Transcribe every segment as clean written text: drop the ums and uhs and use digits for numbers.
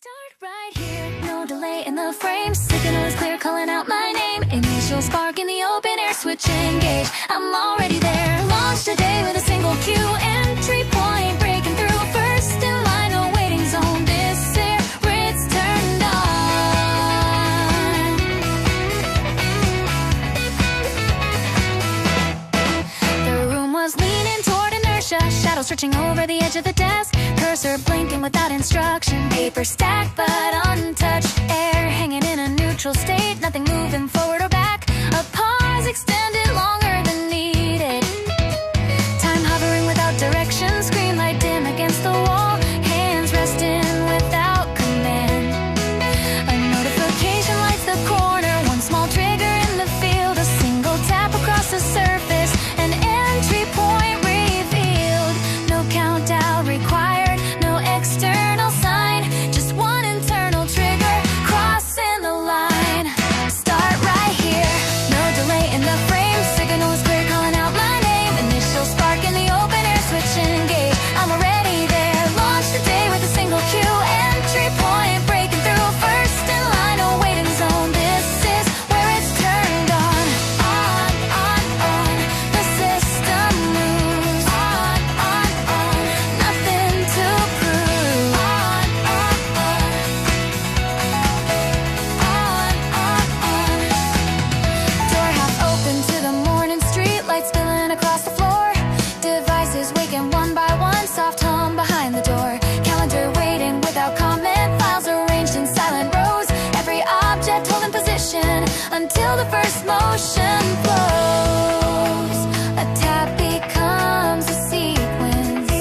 Start right here, no delay in the frame. Signal is clear, calling out my name. Initial spark in the open air, switch engage. I'm already there. Launch today with a single cue. Entry point, breaking through. First in line, no waiting zone. This air, it's turned on. The room was leaning toward inertia. Shadow stretching over the edge of the desk. Cursor blinking without instruction. Paper stacked but untouched. Air hanging in a neutral state. Nothing moving forward or back. A pause extended longer than needed. Time hovering without direction. Screen light dim against the wall. Hands resting without command. A notification lights the corner. One small trigger in the field. A single tap across the surface. An entry point revealed. No countdown required. No external sign. Just one internal trigger. Crossing the line. Start right here. No delay in the frame. Signal is clear, calling out my name. Initial spark in the open air, switch engage. I'm already there. Launch today with a single cue. Entry point, breaking through. First in line, no waiting zone. This is where it's turned on. On. The system moves. On. Nothing to prove. On. Door half open to the morning street. Lights spilling across the floor. Devices waking one by one. Soft hum behind the door. Calendar waiting without comment. Files arranged in silent rows. Every object holding position until the first motion flows. A tap becomes a sequence.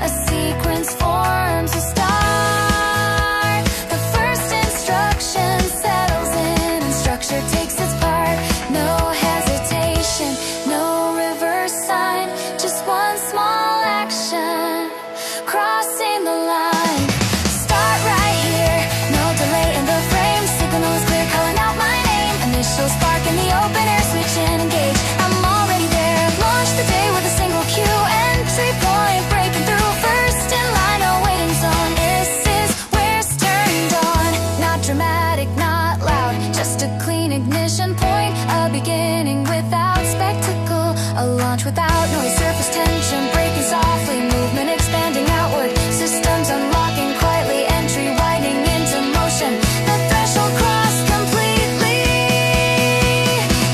A sequence forms a start. The first instruction settles in and structure takes its part. No hesitation, no reverse sign. Just one small action, crossing the line. Start right here, no delay in the frame. Signal is clear, calling out my name. Initial spark in the open air, switch and engage. I'm already there. Launch the day with a single cue. Entry point, breaking through. First in line, no waiting zone. This is where it's turned on. Not dramatic, not loud, just a clean ignition point. A beginning without spectacle. A launch without noise, surface tension breaking softly. Movement expanding outward. Systems unlocking quietly. Entry widening into motion. The threshold crossed completely.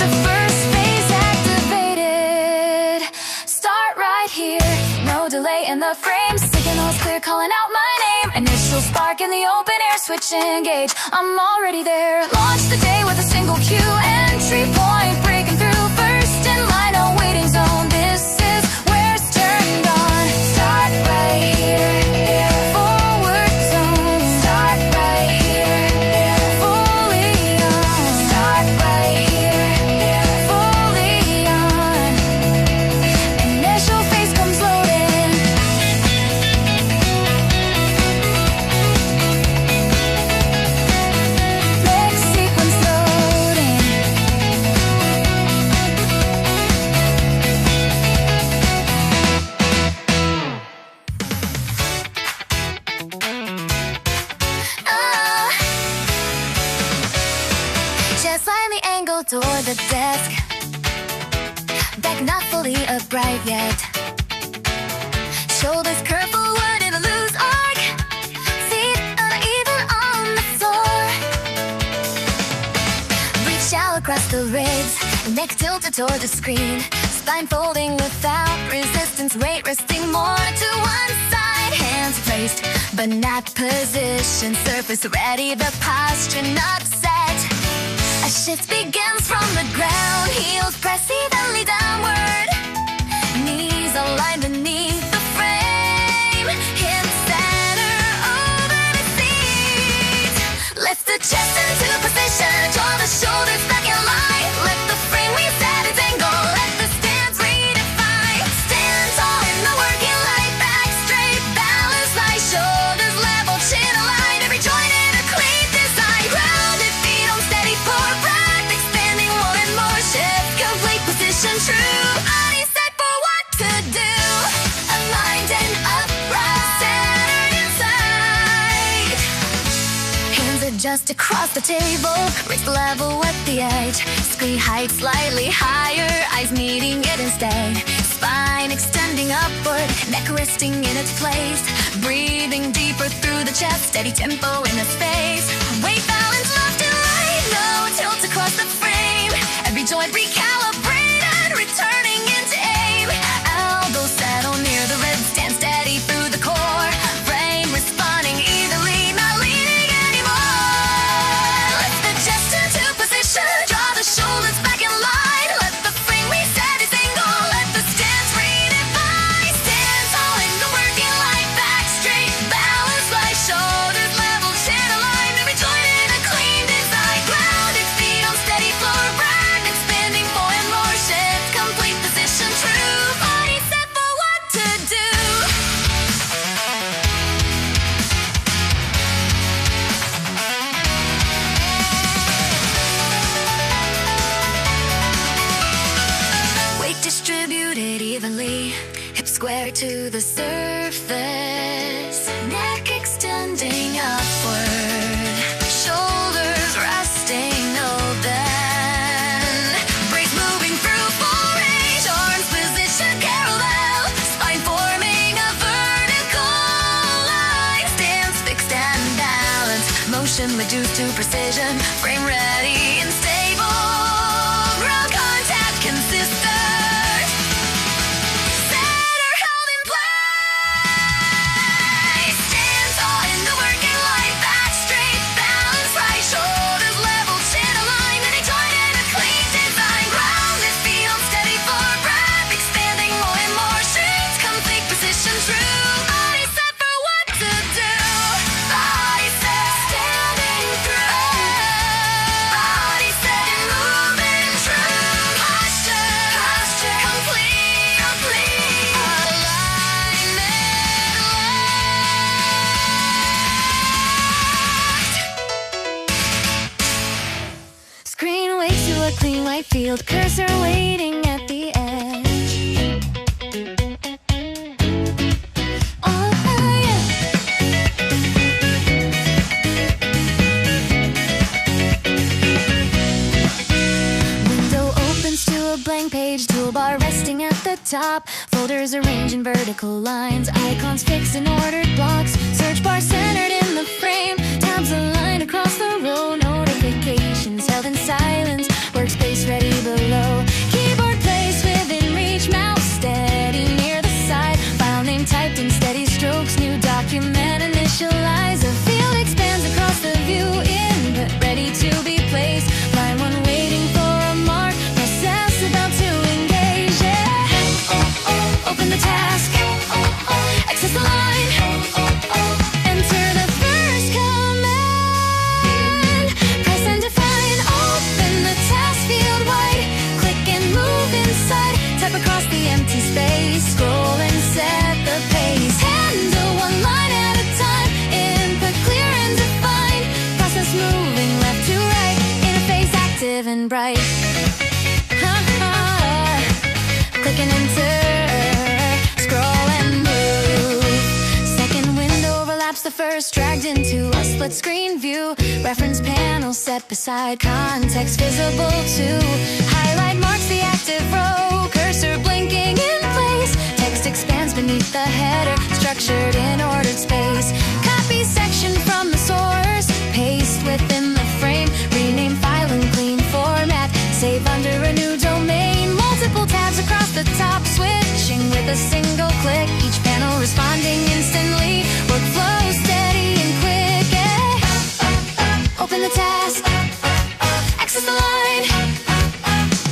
The first phase activated. Start right here. No delay in the frame. Signals clear, calling out my name. Initial spark in the open air, switch engage. I'm already there. Launch the day with a single cue. Entry point, breaking through. First in line, no waiting zone. This is where it's turned on. Start right here. Forward zone. Start right here. Fully on. Start right here. Fully on. Initial phase comes loading. Next sequence loading. Just slightly angled toward the desk. Back not fully upright yet. Shoulders curve forward in a loose arc. Feet uneven on the floor. Breathe shallow across the ribs. Neck tilted toward the screen. Spine folding without resistance. Weight resting more to one side. Hands placed but not positioned. Surface ready, the posture not set. A shift begins from the ground. Heels press evenly downward. Knees aligned beneath the frame. Hips center over the seat. Lift the chest into position. Draw the shoulders back in line. Let the frame reset its angle. Let the stance redefine. Stand tall in the working light. Back straight, balance light. Shoulders level, chin aligned. Every joint in a clean design. Grounded feet on steady forward breath. Expanding one more shift. Complete position true. Body set for what to do. just across the table. Raise the level at the edge. Screen height slightly higher, eyes meeting it instead. Spine extending upward, neck resting in its place. Breathing deeper through the chest, steady tempo in the space. Weight balance left and right, no tilt across the frame. Every joint recalibrated, returning into aim. Elbows settle near the ribs, stand steady through the core. Brain responding evenly, not leaning anymore. Lift the chest into position, draw the shoulders back in line. Let the frame reset its angle, let the stance redefine. Stand tall in the working line, back straight, balance right, shoulders level, chin aligned. Every joint in a clean design. Grounded feet on steady floor, right expanding more and more. Shift, complete position, true body set for what to do. Weight distributed evenly, hips square to the surface. Neck extending upward, shoulders resting open. Brace moving through full range, arms position parallel. Spine forming a vertical line. Stance fixed and balanced, motion reduced to precision. Frame ready and stable, ground contact consistent. Center held in place. Stand tall in the working line, back straight, balance right, shoulders level, chin aligned. Any joint in a clean design. Grounded feet on steady floor, breath expanding more and more. Shapes complete position, true body set for what to do. Body set, standing through. Body set, moving true. Posture, complete, alignment locked. Screen wakes to a clean white field, cursor waiting at the edge. Oh, yeah. Window opens to a blank page, toolbar resting at the top. Folders arranged in vertical lines, icons fixed in ordered blocks. Search bar centered in the frame, tabs aligned across the row. Notifications held in silence, workspace ready below. Keyboard placed within reach, mouse steady near the side. File name typed in steady strokes, new document initialize. A field expands across the view, input ready to be placed. Line one waiting for a mark, process about to engage. Yeah. Open the task, access the line. Enter the first command. Press and define, open the task field wide. Click and move inside, type across the empty space. Scroll and set the pace. Handle one line at a time, input clear and defined. Process moving left to right, interface active and bright. Click and enter, scroll and move. Second window overlaps the first, dragged into a split screen view. Reference panel set beside, context visible too. Highlight marks the active row, cursor blinking in place. Text expands beneath the header, structured in ordered space. Copy section from the source, paste within the frame. Rename file in clean format, save under a new domain. Multiple tabs across the top, switching with a single click. Each panel responding instantly, workflow steady and quick. Yeah. Open the task, access the line.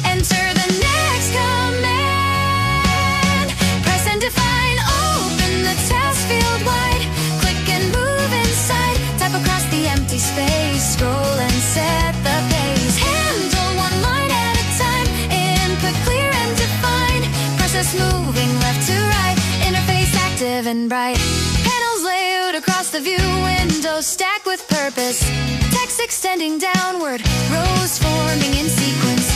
Enter the next command. Press and define, open the task field wide. Click and move inside, type across the empty space. Scroll and set the pace. Handle one line at a time, input clear and defined. Process moving left to right, interface active and bright. Panels layout across the view, windows stacked with purpose. Text extending downward, rows forming in sequence.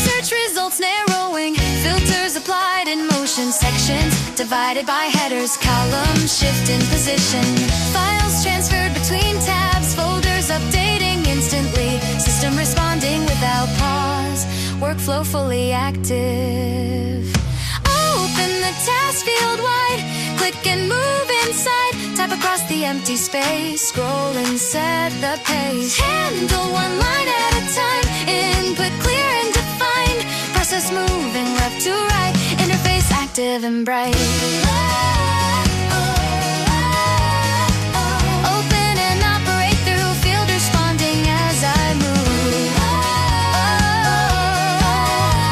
Search results narrowing, filters applied in motion. Sections divided by headers, columns shift in position. Files transferred between tabs, folders updating flow fully active. Open the task field wide, click and move inside, tap across the empty space, scroll and set the pace. Handle one line at a time, input clear and defined, process moving left to right, interface active and bright. Open and operate through field responding as I move.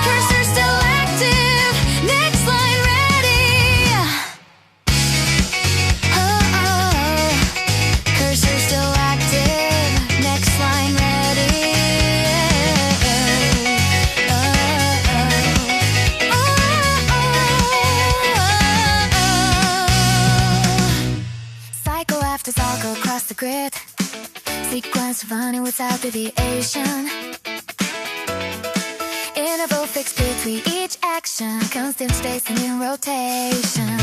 Cursor still active, next line ready. Cursor still active, next line ready. Cycle after cycle across the grid, sequence running without deviation. Interval fixed between each action, constant spacing in rotation.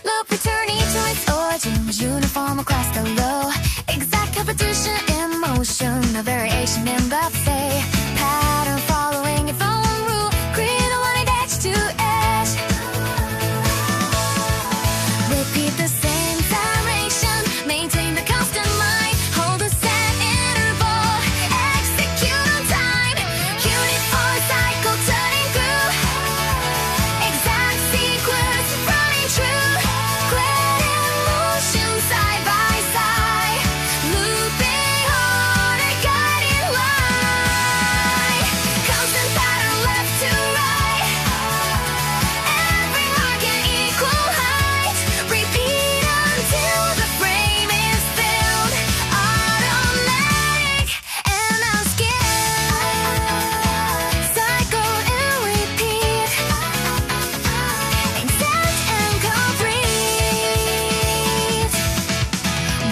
Loop returning to its origin was uniform across the low. Exact competition in motion, no variation in buffet. Pattern following its own rule, create a line edge to edge. Repeat the same gyration, maintain the constant line, hold a set interval, execute on time. Uniform cycle turning through, exact sequence running true. Grid in motion side by side, looping on a guiding line. Constant pattern left to right, every mark at equal height. Repeat until the frame is filled, automatic and unskilled. Cycle and repeat, exact and complete.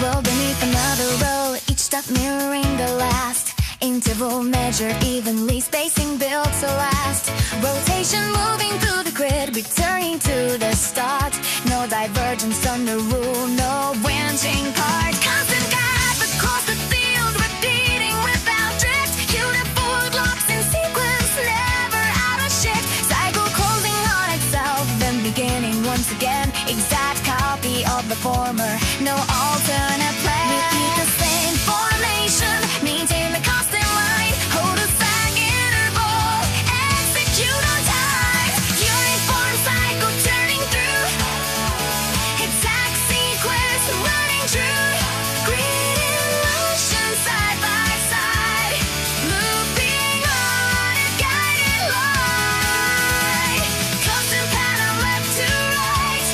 Roll beneath another row, each step mirroring the last. Interval measured evenly, spacing built to last. Rotation moving through the grid, returning to the start. No divergence under rule, no branching parts. Constant guide across the field, repeating without drift. Uniform blocks in sequence, never out of shift. Cycle closing on itself, then beginning once again. Exact copy of the former, no alternate plan. Repeat the same formation, maintain the constant line, hold a sag interval, execute on time. Uniform cycle turning through, exact sequence running true. Grid in motion side by side, looping on a guiding line. Constant pattern left to right,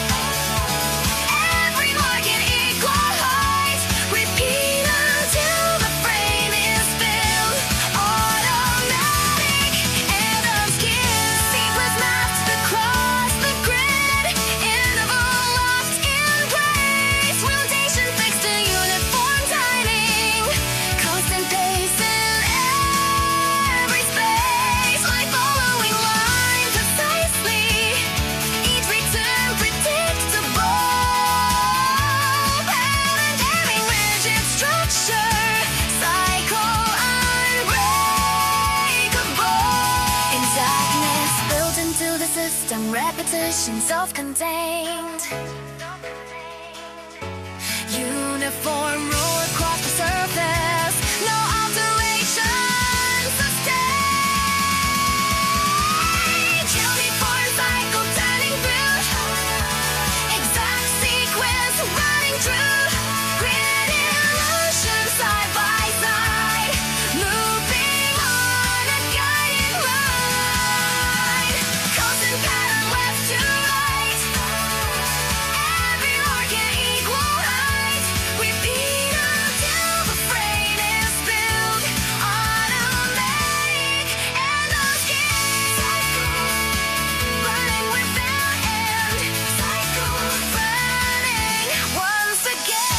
every mark at equal height. Repeat until the frame is filled, automatic and unskilled. Sequence mapped across the grid, interval locked in place. Rotation fixed to uniform timing, constant pace in every space. Like following line precisely, each return predictable. Pattern having rigid structure, cycle unbreakable. Exactness built into the system, repetition self-contained. Uniform rule across the surface, no alteration sustained. Uniform cycle turning through, exact sequence running true. Grid in motion side by side, looping on a guiding line. Constant pattern left to right, every mark at equal height. Repeat until the frame is filled, automatic and unskilled. Cycle running without end, cycle running once again.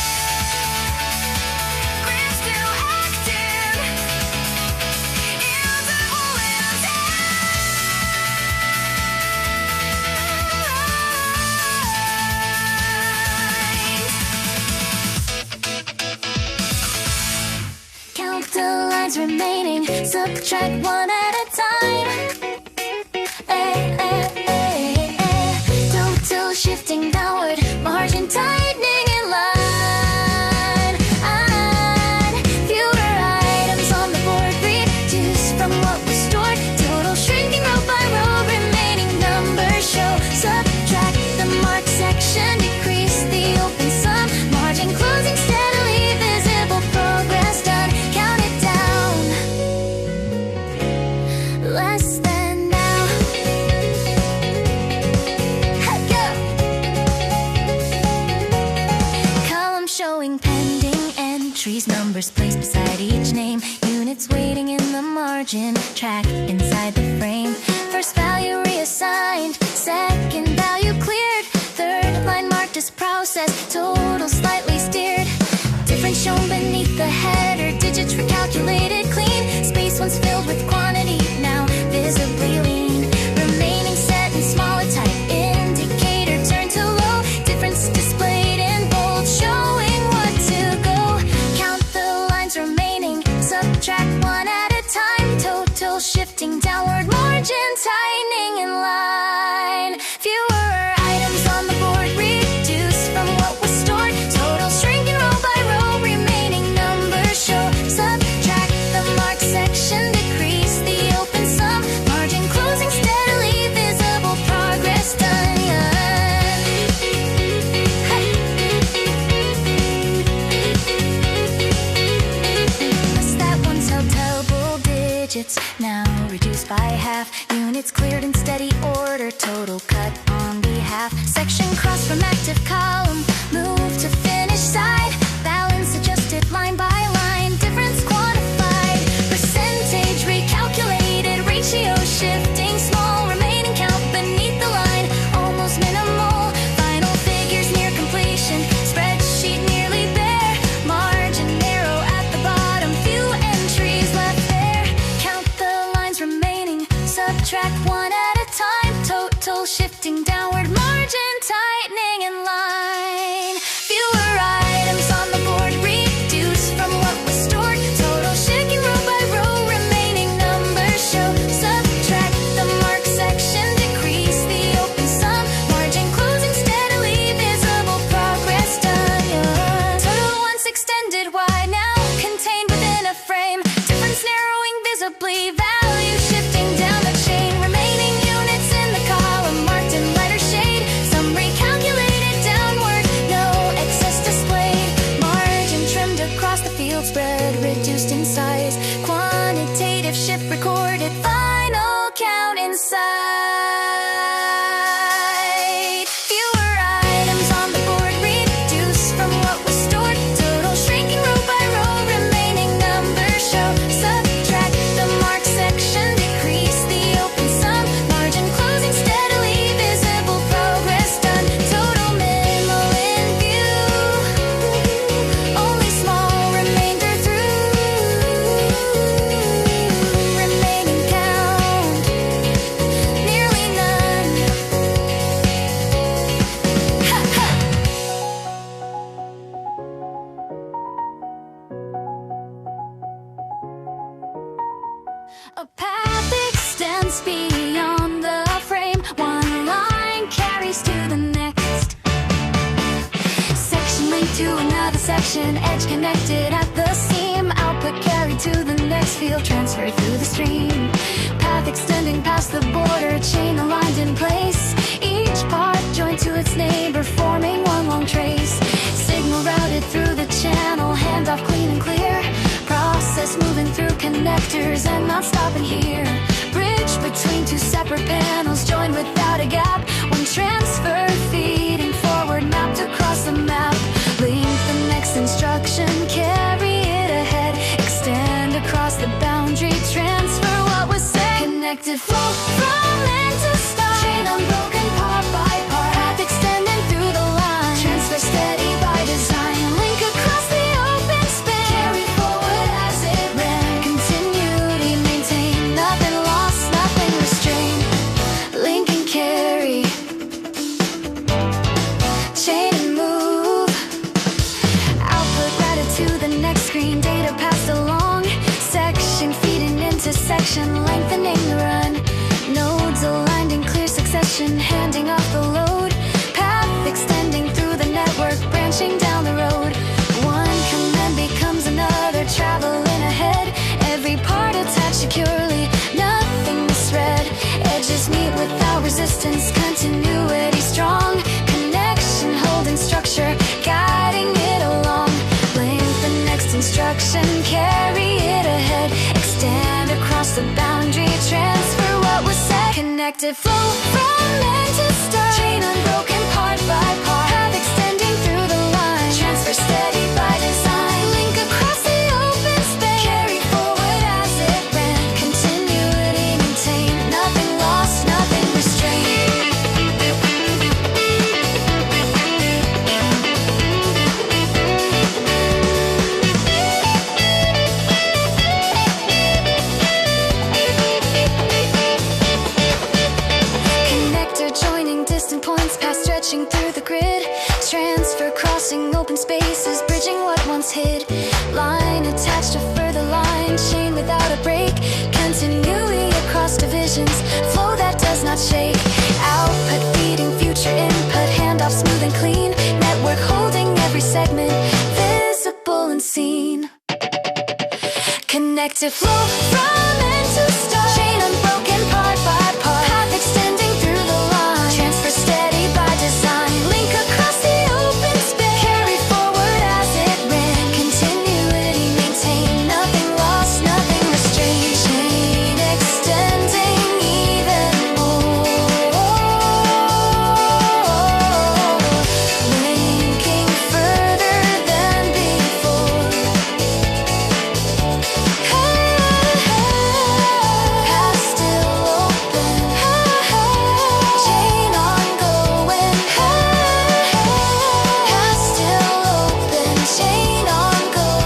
Grid still active, interval intact. Count the lines remaining, subtract one at a time. Total shifting downward, margin tightening in line. Fewer items on the board, reduce from what was stored. Total shrinking row by row, remaining numbers show. Subtract the marked section, decrease the open sum. Margin closing steadily, visible progress done. Count it down. Less than now. Go! Column showing pending entries, numbers placed beside each name. Units waiting in the margin, track inside the frame. First value reassigned, second value cleared. Third line marked as processed, total slightly steered. Difference shown beneath the header, digits recalculated clean. Space once filled with quantity, now visibly lean. Remaining set in smaller type, indicator turned to low. Difference displayed in bold, showing what to go. Count the lines remaining, subtract one at a time. Total shifting downward, margin tightening in line. Fewer items on the board, reduce from what was stored. Total shrinking row by row, remaining numbers show. Subtract the marked section, decrease the open sum. Margin closing steadily, visible progress done. List that once held double digits, now reduced by half. Units cleared in steady order, total cut on behalf. Section crossed from active column, move to finish side. Balance adjusted line by line, difference quantified. Percentage recalculated, ratio shifting small. Remaining count beneath the line, almost minimal. Final figures near completion, spreadsheet nearly bare. Margin narrow at the bottom, few entries left there. Count the lines remaining, subtract one at a time. Total shifting downward, margin tightening in line. Fewer items on the board, reduce from what was stored. Total shrinking row by row, remaining numbers show. Subtract the marked section, decrease the open sum. Margin closing steadily, visible progress done. Total once extended wide, now contained within a frame. Difference narrowing visibly, value shifting down the chain. Remaining units in the column, marked in lighter shade. Some recalculated downward, no excess displayed. Margin trimmed across the field, spread reduced in size. Quantitative shift recorded, final count inside. Fewer items on the board, reduce from what was stored. Total shrinking row by row, remaining numbers show. Subtract the marked section, decrease the open sum. Margin closing steadily, visible progress done. Total minimal in view, only small remainder through. Remaining count, nearly none. Ha ha! A path extends beyond the frame. One line carries to the next. Section linked to another section, edge connected at the seam. Output carried to the next field, transferred through the stream. Path extending past the border, chain aligned in place. Each part joined to its neighbor, forming one long trace. Signal routed through the channel, handoff clean and clear. Process moving through connectors and not stopping here. Bridge between two separate panels, joined without a gap. One transfer feeding forward, mapped across the map. Link the next instruction, carry it ahead. Extend across the boundary, transfer what was said. Connected flow from end to start. Chain unbroken part by part. Path extending through the line. Transfer steady by design. Link across the open span. Carry forward as it ran. Continuity maintained. Nothing lost, nothing restrained. Link and carry. Chain and move. Output routed to the next screen. Data passed along. Section feeding into section, lengthening the run. Nodes aligned in clear succession, handing off the load. Path extending through the network, branching down the road. One command becomes another, traveling ahead. Every part attached securely, nothing misread. Edges meet without resistance, continuity strong. Connection holding structure, guiding it along. Length the next instruction, carry it ahead. Extend across the boundary, transfer what was said. Connected flow from end to start. Chain unbroken part by part. Path extending through the line. Transfer steady by design. Link across the open space. Carry forward as it ran. Continuity maintained. Nothing lost, nothing restrained. Connector joining distant points, past stretching through the grid. Transfer crossing open spaces, bridging what once hid. Line attached to further line, chain without a break. Continuity across divisions, flow that does not shake. Output feeding future input, handoff smooth and clean. Network holding every segment, visible and seen. Connected flow from end to start. Chain unbroken part by part. Path extending through the line. Transfer steady by design. Link across the open space. Carry forward as it ran. Continuity maintained. Nothing lost, nothing restrained. Chain extending even more. Linking further than before. Path still open. Chain ongoing. Path still open. Chain ongoing.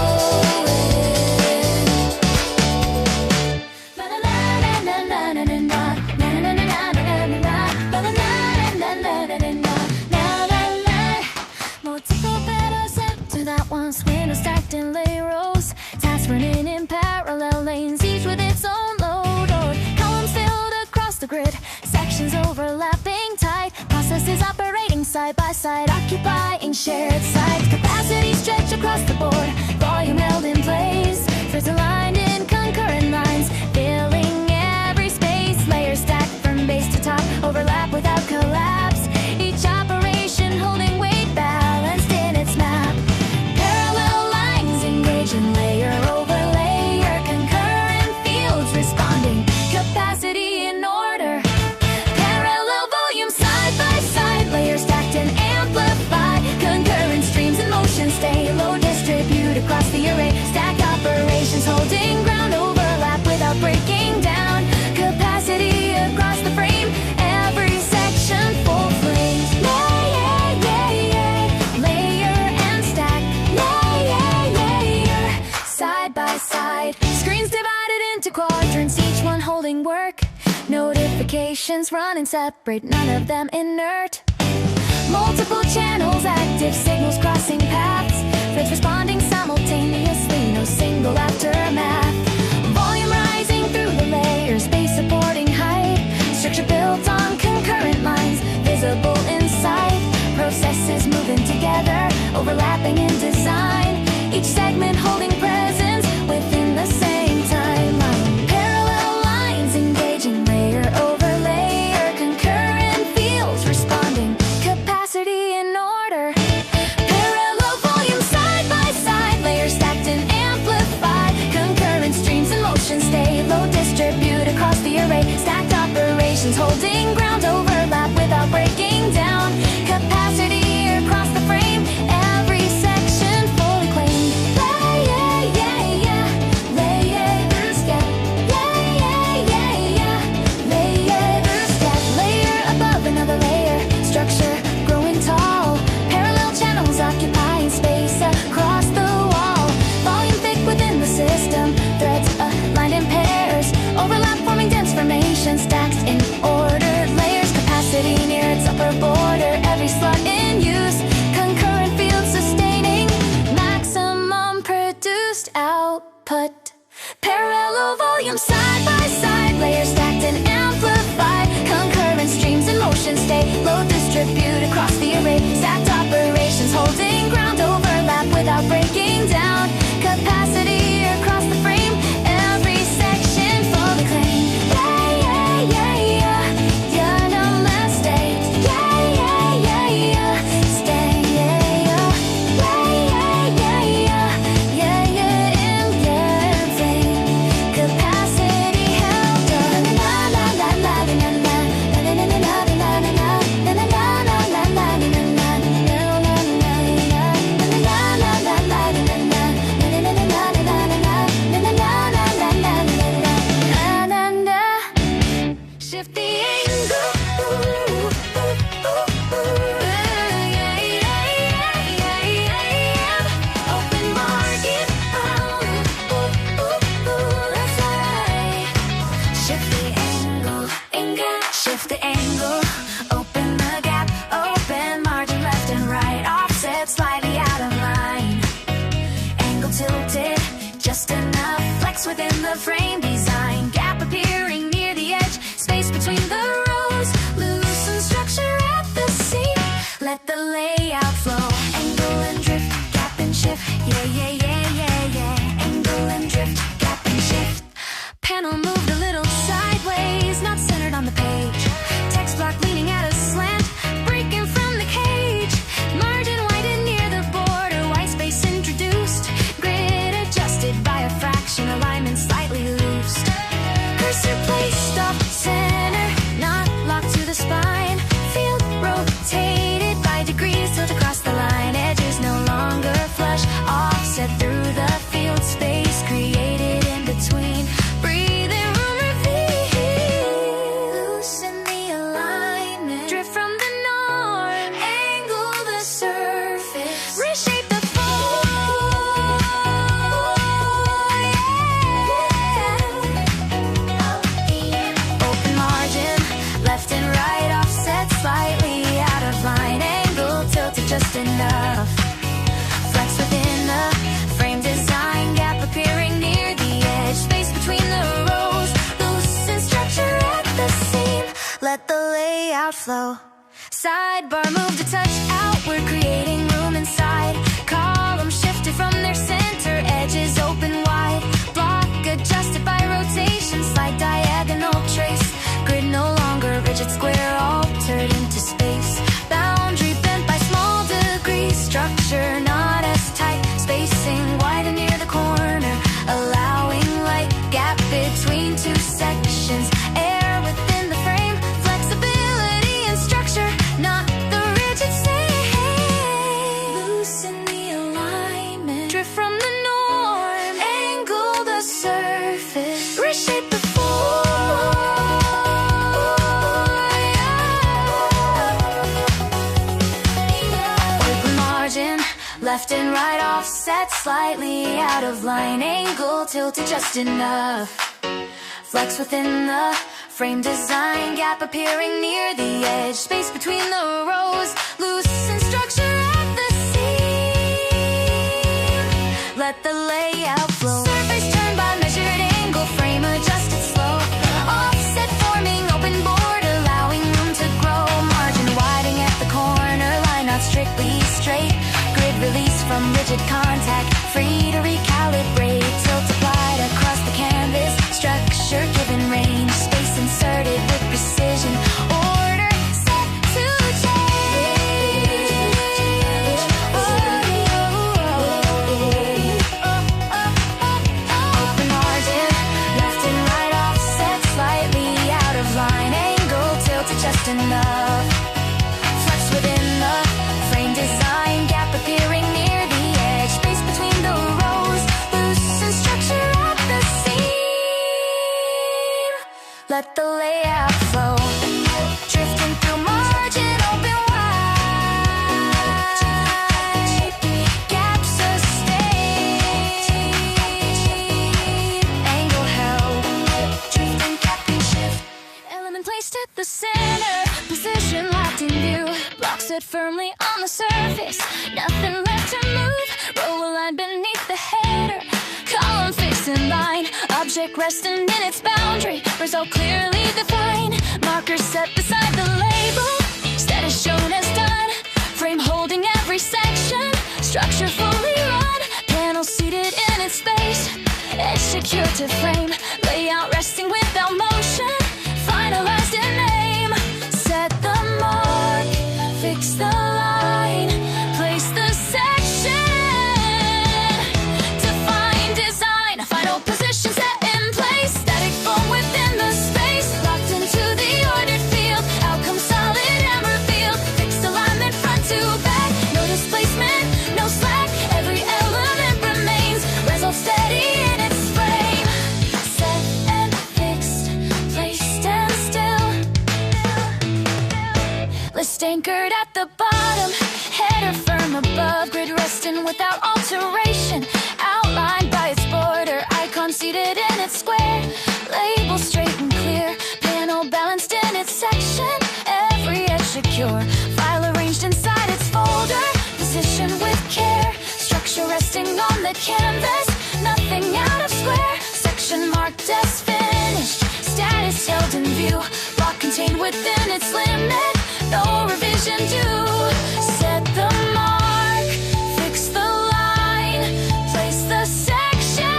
Multiple pedals up to that one spindle stacked in lay rows. Tasks running in parallel lanes, each with its own load. Or columns filled across the grid, sections overlapping tight. Processes operating side by side, occupying shared sites. Capacity stretch across the board, volume held in place. Threads aligned in concurrent lines, filling every space. Layers stacked from base to top, overlap without collapse. Each operation holding weight, balanced in its map. Parallel lines engaging layer over layer. Concurrent fields responding, capacity in order. Parallel volumes side by side, layers stacked and amplified. Concurrent streams in motion stay low, distribute across the array. Stack operations holding ground, overlap without breaking down. Capacity across the frame, every section full flames. Layer and stack. Layer, side by side. Screens divided into quadrants, each one holding work. Notifications running separate, none of them inert. Multiple channels active, signals crossing paths. Threads responding simultaneously, no single aftermath. Volume rising through the layers, space supporting height. Structure built on concurrent lines, visible in sight. Processes moving together, overlapping in design. Each segment holding presence within the same timeline. Parallel lines engaging layer over layer. Concurrent fields responding, capacity in order. Parallel volumes side by side, layers stacked and amplified. Concurrent streams in motion stay low, distribute across the array. Stacked operations holding ground, overlap without breaking down. Capacity across the frame, every section fully claimed. Layers stack. Layers stack. Layer above another layer, structure growing tall. Parallel channels occupying space across the wall. Volume thick within the system, threads aligned in pairs. Overlap forming dense formations, stacked in ordered layers. Capacity near its upper border, every slot in use. Concurrent fields sustaining maximum produced output. Parallel volumes side by slowing down. Capacity across the frame, every section full of claim. Yeah, yeah, yeah, yeah, yeah, namaste. Yeah, yeah, yeah, yeah, stay, yeah, yeah, yeah, yeah, yeah, yeah, yeah, yeah, flame. Capacity held up. Na na na na na na na na na na na na na na. Shift the angle. Yeah, yeah, yeah, yeah. Open market. That's right. Shift the angle. Shift the angle. Open the gap. Open margin left and right. Offset slightly out of line. Angle tilted just enough. Flex within the frame design. Gap appearing near the edge. Space between the rows. Loosen structure at the seam. Let the layout flow. Angle and drift, gap and shift. Yeah, yeah, yeah, yeah, yeah. Angle and drift, gap and shift. Panel moved a little sideways, not centered on the page. Text block leaning at a slant, breaking from the cage. Margin widened near the border, white space introduced. Grid adjusted by a fraction, alignment slightly loosed. Cursor placed off center, not locked to the spine. Field rotated by degrees, tilt across the line. Edges no longer flush, offset through the field. Space created in between. Breathing room reveal. Loosen the alignment. Drift from the norm. Angle the surface. Reshape the form. Yeah. Open margin. Left and right offset slightly out of line. Angle tilted just enough. Flex within the frame design. Gap appearing near the edge. Space between the rows. Loosen structure at the seam. Let the layout flow. Sidebar moved a touch outward, creating room inside. Columns shifted from their center. Edges open wide. Block adjusted by rotation. Slight diagonal trace. Grid no longer rigid square, altered into space. Boundary bent by small degrees. Structure not as tight. Spacing wide and near the corner, allowing light. Gap between two sections. Air within the frame. Flexibility and structure, not the rigid same. Loosen the alignment. Drift from the norm. Angle the surface. Reshape the form. Open margin. Left and right offset slightly out of line. Angle tilted just enough. Flex within the frame design. Gap appearing near the edge. Space between the rows. Loosen structure at the seam. Let the layout flow. Surface turned by measured angle. Frame adjusted slow. Offset forming open board, allowing room to grow. Margin widening at the corner. Line not strictly straight. Grid release from rigid contact. Free to recalibrate. Tilt applied across the canvas. Structure given range. Space inserted with precision. Order set to change. Open margin. Left and right offset slightly out of line. Angle tilted just enough. Flex within the frame design. Gap appearing near the edge. Space between the rows. Loosen structure at the seam. Let the layout flow. Drifting through margin, open wide. Gap sustained. Angle held. Drifting, gap and shift. Element placed at the center. Position locked in view. Block set firmly on the surface. Nothing left to move. Roll a line beneath the header. Column fixed in line. Object resting in its boundary. Result clearly defined. Marker set beside the label. Status shown as done. Frame holding every section. Structure fully run. Panel space. It's secure to frame. Layout resting without motion. Finalized in name. Set the mark. Fix the line. Place the section. Define design. Final position set in place. Static form within the space. Locked into the ordered field. Outcome solid and revealed. Fixed alignment front to back. No displacement, no slack. Every element remains. Result steady in its frame. Set and fixed. Placed and still. List anchored at the bottom. Header firm above. Grid resting without alteration. Outlined by its border. Icon seated in its square. Label straight and clear. Panel balanced in its section. Every edge secure. File arranged inside its folder. Position with care. Structure resting on the canvas. Nothing out of square. Section marked as finished. Status held in view. Block contained within its limit. No revision due. Set the mark. Fix the line. Place the section.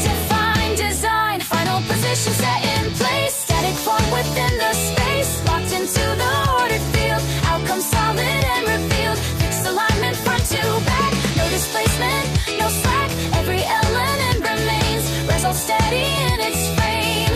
Define design. Final position set in place. Static form within the space. Locked into the ordered field. Outcome solid and revealed. Fixed alignment front to back. No displacement, no slack. Every element remains. Result steady in its frame.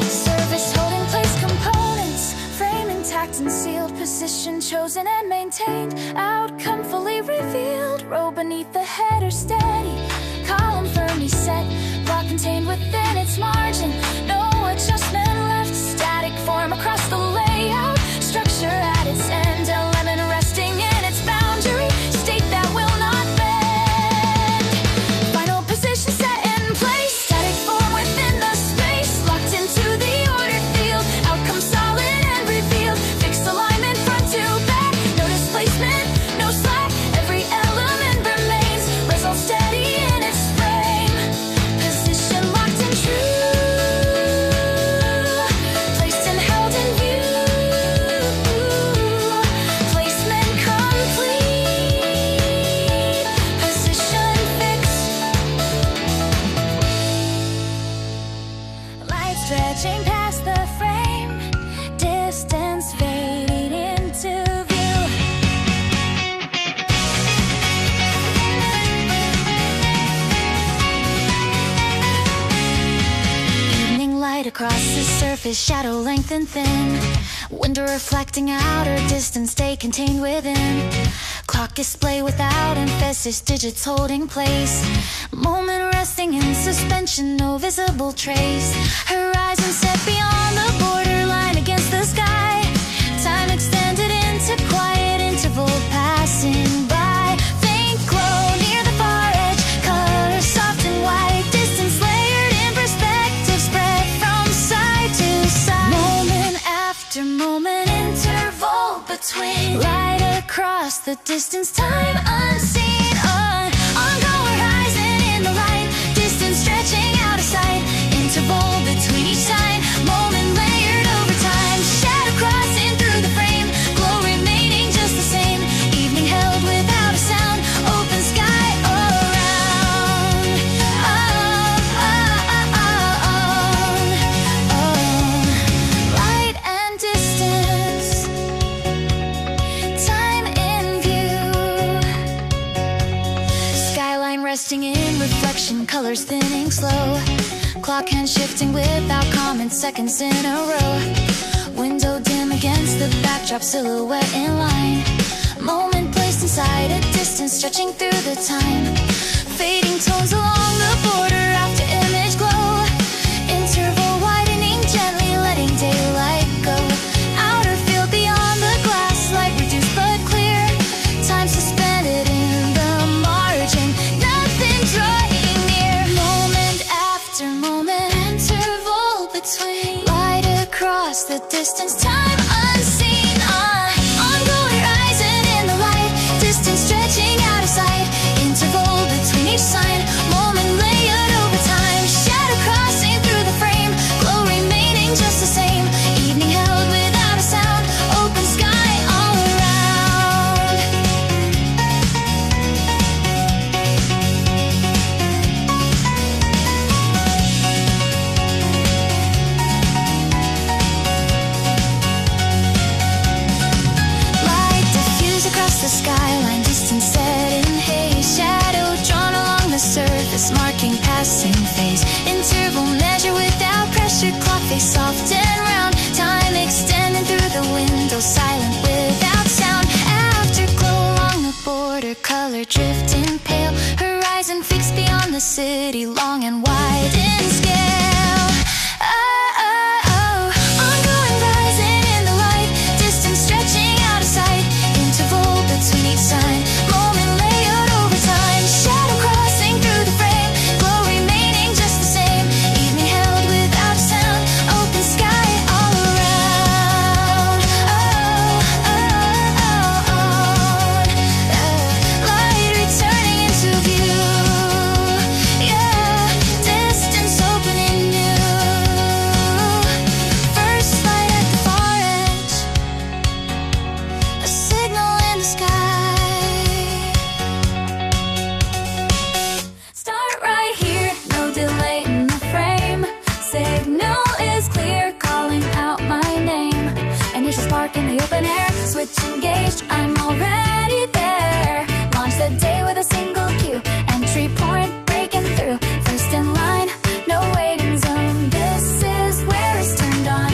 Service holding place components. Frame intact and sealed. Position chosen and maintained. Outcome fully revealed. Row beneath the header steady. Column firmly set. Block contained within its margin. No adjustment left. Static form across the layout. Structure at its end. Element resting in its boundary. State that will not bend. Final position set in place. Static form within the space. Locked into the ordered field. Outcome solid and revealed. Fixed alignment front to back. No displacement, no slack. Every element remains. Result steady in its frame. Position locked and true. Placed and held in view. Placement complete. Position fixed. Light stretching past the frame. Distance fading into view. Evening light across the surface. Shadow lengthened thin. Window reflecting outer distance. Stay contained within. Clock display without emphasis. Digits holding place. Moment resting in suspension. No visible trace. Horizon set beyond the borderline against the sky. Time extended into quiet interval passing by. Faint glow near the far edge. Color soft and white. Distance layered in perspective. Spread from side to side. Moment after moment. Interval between. Light across the distance. Time unseen. Ongoing horizon in the light. Distance stretching out of sight. Interval between each sign. Moment layered over time. Shadow crossing through the frame. Glow remaining just the same. Evening held without a sound. Open sky around. Light and distance. Time in view. Skyline resting in reflection. Colors thinning slow. Clock hand shifting without comment. Seconds in a row. Window dim against the backdrop. Silhouette in line. Moment placed inside a distance. Stretching through the time. Fading tones along the border. After image glow. Interval widening gently. Letting daylight go. Outer field beyond the glass. Light reduced but clear. Time suspended in the margin. Nothing drawing near. Moment after moment. Interval between. Light across the distance. Time unseen. Ongoing horizon in the light. Distance stretching out of sight. Interval between. Space marking passing phase. Interval measure without pressure. Clock face soft and round. Time extending through the window. Silent without sound. Afterglow along the border. Color drifting pale. Horizon fixed beyond the city. Long and wide in scale. Ongoing rising in the light. Distance stretching out of sight. Interval between each sign. Moment layered over time. Shadow crossing through the frame. Glow remaining just the same. Evening held without sound. Open sky all around. Light returning into view. Yeah, distance opening new. First light at the far edge. A signal in the sky. Start right here, no delay in the frame. Signal is clear, calling out my name. Initial spark in the open air, switch engaged, I'm already there. Launch the day with a single cue, entry point breaking through. First in line, no waiting zone, this is where it's turned on.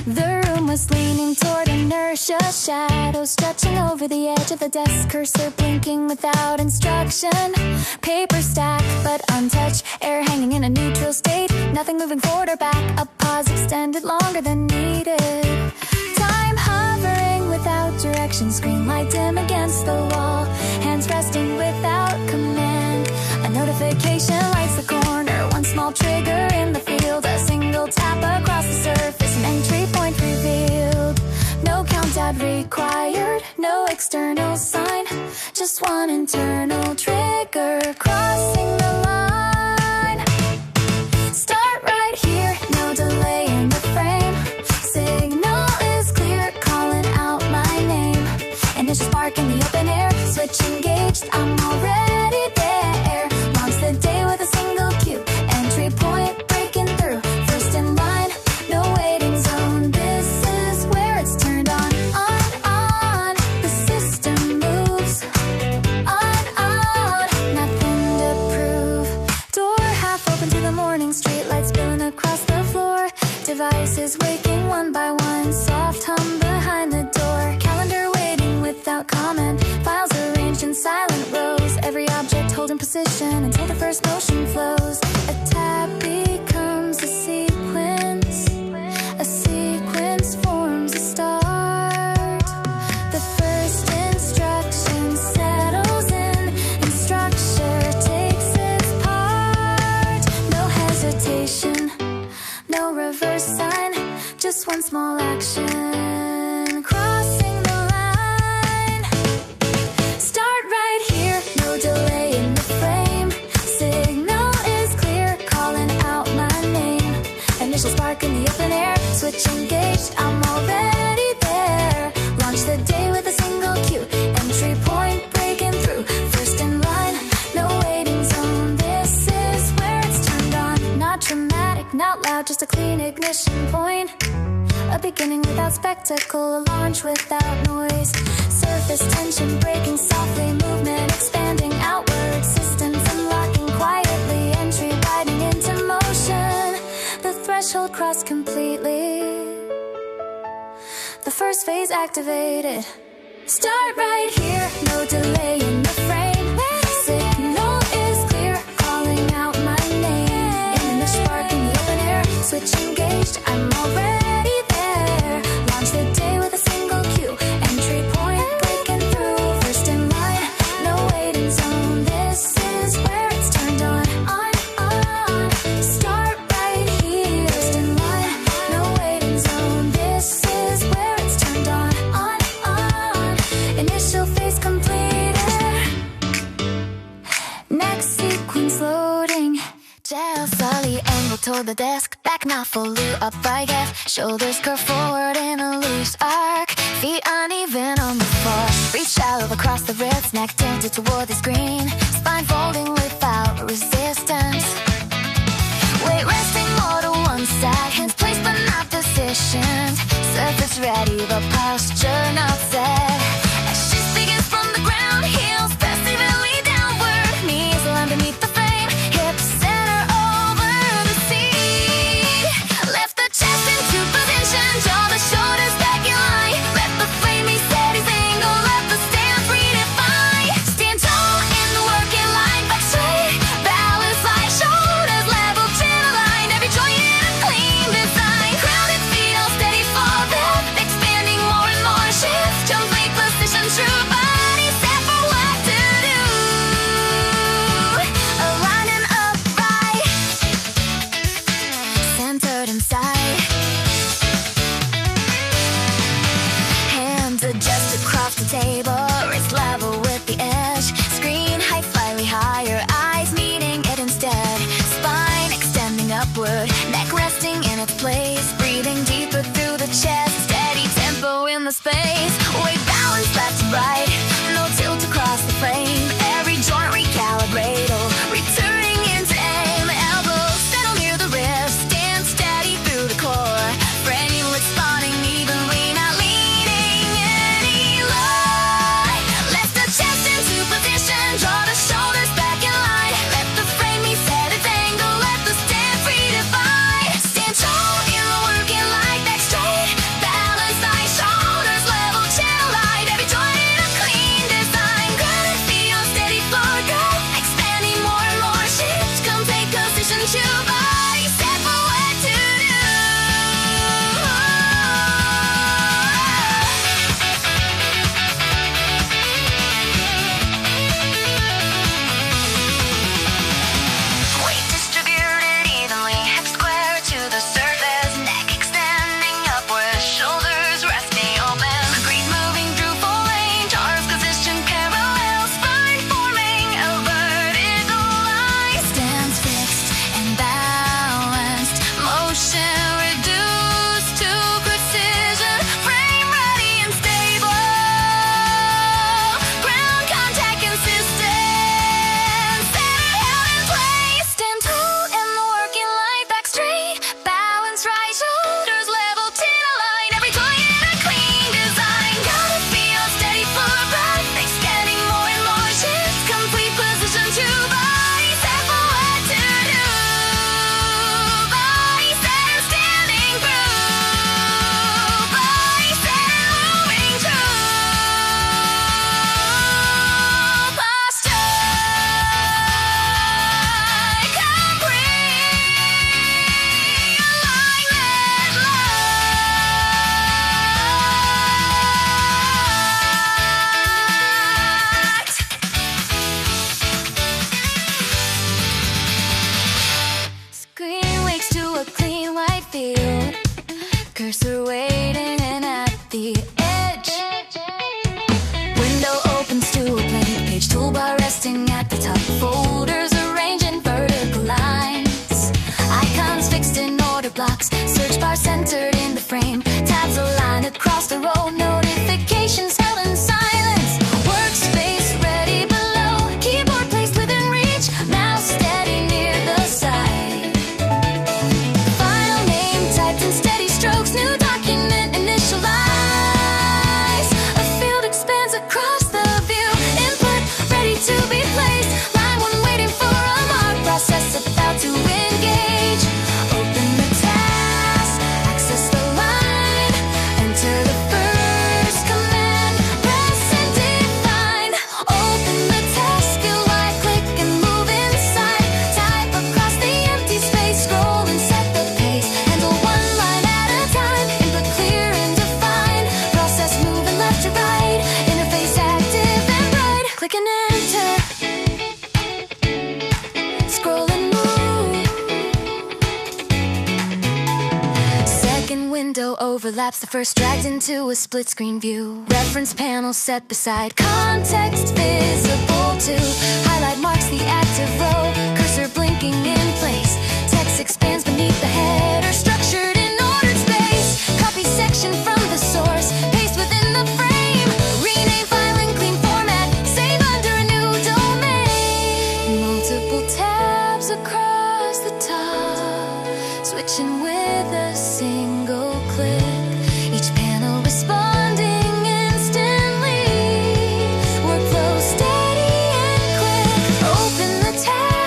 The room was leaning toward inertia. Shadows stretching over the edge of the desk. Cursor blinking without instruction. Paper stacked but untouched. Air hanging in a neutral state. Nothing moving forward or back. A pause extended longer than needed. Time hovering without direction. Screen light dim against the wall. Hands resting without command. A notification lights the corner. One small trigger in the field. A single tap across the surface. An entry point revealed. No countdown required. No external sign. Just one internal trigger. Crossing the line. Start right here. No delay in the frame. Signal is clear. Calling out my name. Initial spark in the open air. Switch engaged. I'm already there. Launch the day with a single cue. Entry point breaking through. First in line. No waiting zone. This is where it's turned on. On. The system moves. On. Nothing to prove. Door half open to the morning. Street lights spilling across the floor. Devices waking one by one. Soft hum behind the door. Calendar waiting without comment. Files arranged in silent rows. Every object holding position until the first motion flows. A tab becomes a sequence. A sequence forms a start. The first instruction settles in, and structure takes its part. No hesitation, no reverse sign, just one small action. Crossing the line. Start right here, no delay in the frame. Signal is clear, calling out my name. Initial spark in the open air. Switch engaged, I'm already there. Launch the day with a single cue. Entry point breaking through. First in line, no waiting zone. This is where it's turned on. Not dramatic, not loud, just a clean ignition point. A beginning without spectacle, a launch without noise. Surface tension breaking softly, movement expanding outward. Systems unlocking quietly, entry widening into motion. The threshold crossed completely. The first phase activated. Start right here, no delay in the frame. Signal is clear, calling out my name. In the spark in the open air, switch engaged, I'm already there. Launch the day with a single cue. Entry point breaking through. First in line, no waiting zone. This is where it's turned on. Start right here. First in line, no waiting zone. This is where it's turned on. Initial phase completed. Next sequence loading. Gel solid angle toward the desk. Back not fully upright yet. Shoulders curve forward in a loose arc. Feet uneven on the floor. Reach out across the ribs. Neck tilted toward the screen. Spine folding without resistance. Weight resting more to one side. Hands placed but not positioned. Surface ready but posture not set. As she begins from the ground. Heels passively down. stable, wrist level with the edge. Screen height slightly higher, eyes meeting it instead. Spine extending upward, neck resting in its place. Breathing deeper through the chest, steady tempo in the space. Weight balance left to right, no tilt across the frame. Every joint recalibrate, returning into aim. Elbows settle near the wrist, stand steady through the core. Frame responding evenly, not leaning any lower. Let the chest into position, draw the shoulders back in line. Let the frame reset its angle, let the stand redefine. Stand tall in the working like back straight. Balance side shoulders level, channel light. Every joint in a clean design. Good feet on steady floor, good. Expanding more and more. Shift, come take position, chill body. Set for what to do. Weight distributed evenly, hip square to the surface, neck extending upward, shoulders resting open. Breathe moving through full range, arms position parallel, spine forming a vertical line. Stands fixed and balanced, motion reduced to precision. Frame ready and stable, ground contact consistent. Center held in place, stand tall in the working line, back straight. Balance right, shoulders level, chin aligned. Every joint in a clean design. Gotta feel steady floor, breath extending more and more. Shift, complete position to body set for what to do. Body center standing through. Body center moving true. Posture complete. Alignment locked. Screen wakes to a clean white field. Cursor waiting and at the edge. Window opens to a blank page. Toolbar resting at the top. Folders arranged in vertical lines. Icons fixed in order blocks. Search bar centered in the frame. Tabs aligned across the row. Notifications held in silence. Workspace ready below. Keyboard placed within reach. Mouse steady near the side. File name typed in steady strokes. New document initialize. A field expands across the view. Input ready to be placed. Line one waiting for a mark. Process about to engage. Open the task. Access the line. Enter the first command. Press and define. Open the task. Skill right click and move inside. Type across the empty space. Scroll and set the pace. Handle one line at a time. Input clear and define. Process moving left to right. Interface active and bright. Click and enter. Scroll and move. Second window overlaps the first, dragged into a split screen view. Reference panel set beside. Context visible too. Highlight marks the active row. Cursor blinking in place. Text expands beneath the header. Structured in ordered space. Copy section from the source. Paste within the frame. Rename file in clean format. Save under a new domain. Multiple tabs across the top. Switching with a single click. Each panel responding instantly. Workflow steady and quick. Open the tab.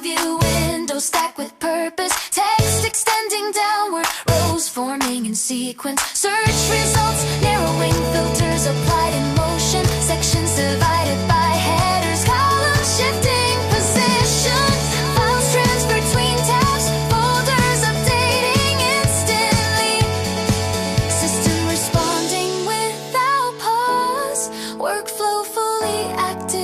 view windows stacked with purpose, text extending downward, rows forming in sequence, search results, narrowing filters applied in motion, sections divided by headers, columns shifting positions, files transferred between tabs, folders updating instantly, system responding without pause, workflow fully active.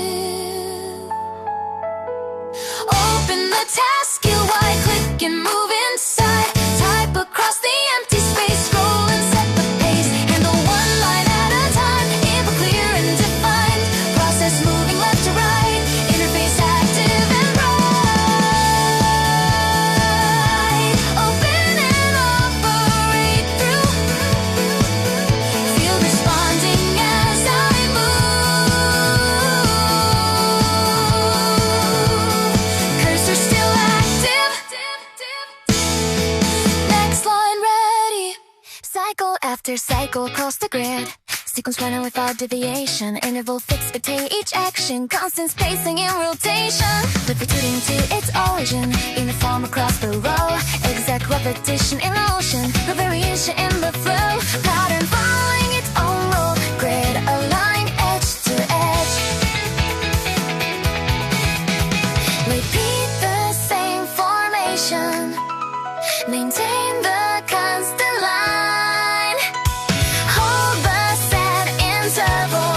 Open the task, UI click and move inside, type across the empty space, scroll and set the pace, handle one line at a time, info clear and defined, process moving left to right, interface active and bright, open and operate through, field responding as I move, cursor still active, next line ready, cycle after cycle across the grid, sequence running without deviation, interval fixed between each action, constant spacing in rotation, flip returning to its origin, uniform across the row, exact repetition in motion, no variation in the flow, pattern following its own role, grid align edge to edge, repeat the same formation, maintain the constant line, hold the set interval,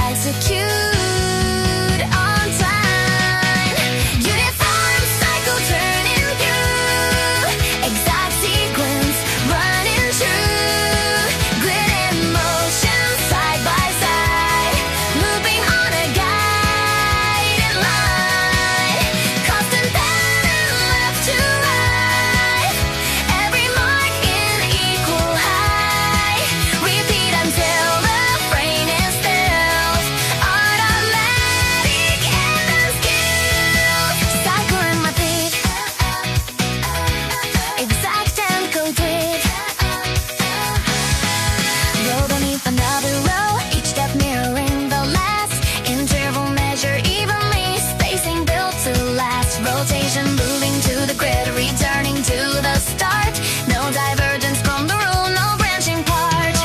execute on time, uniform cycle turning through, exact sequence running true, grid in motion side by side, looping on a guided line, constant pattern left to right, every mark in equal height, repeat until the brain is filled, automatic and unskilled, cycle in my beat, exact and complete, row beneath another row, each step mirroring the last, interval measure evenly, spacing built to last, rotation moving to the grid, returning to the start, no divergence from the rule, no branching part,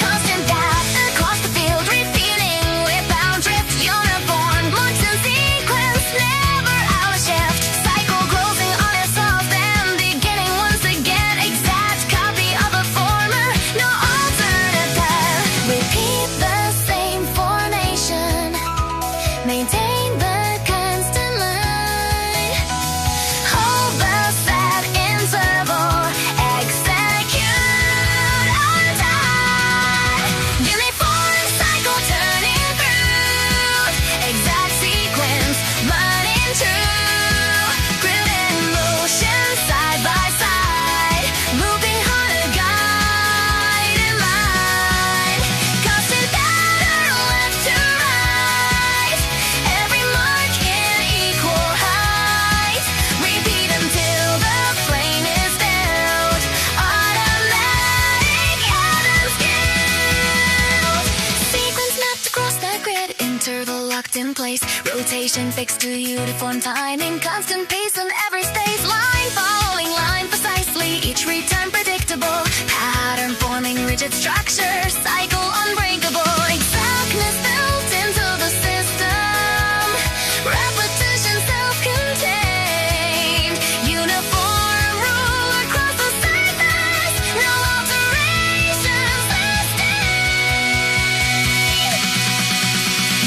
constant path across the field, repeating without drift, uniform, marks in sequence, never out of shift, cycle closing on itself, then beginning once again, exact copy of a former, no alternate path, repeat the same formation, maintain the constant line, hold the set interval, execute on time, uniform cycle turning through, exact sequence running true, grid in motion side by side, moving on a guided line, constant pattern left to right, every mark in equal height, repeat until the plane is filled, automatic and unskilled, sequence mapped across the grid, interval locked in place, rotation fixed to uniform timing, constant pace on every space, line following line precisely, each return predictable, pattern forming rigid structure, cycle unbreakable, exactness built into the system, repetition self-contained, uniform rule across the surface, no alterations sustained,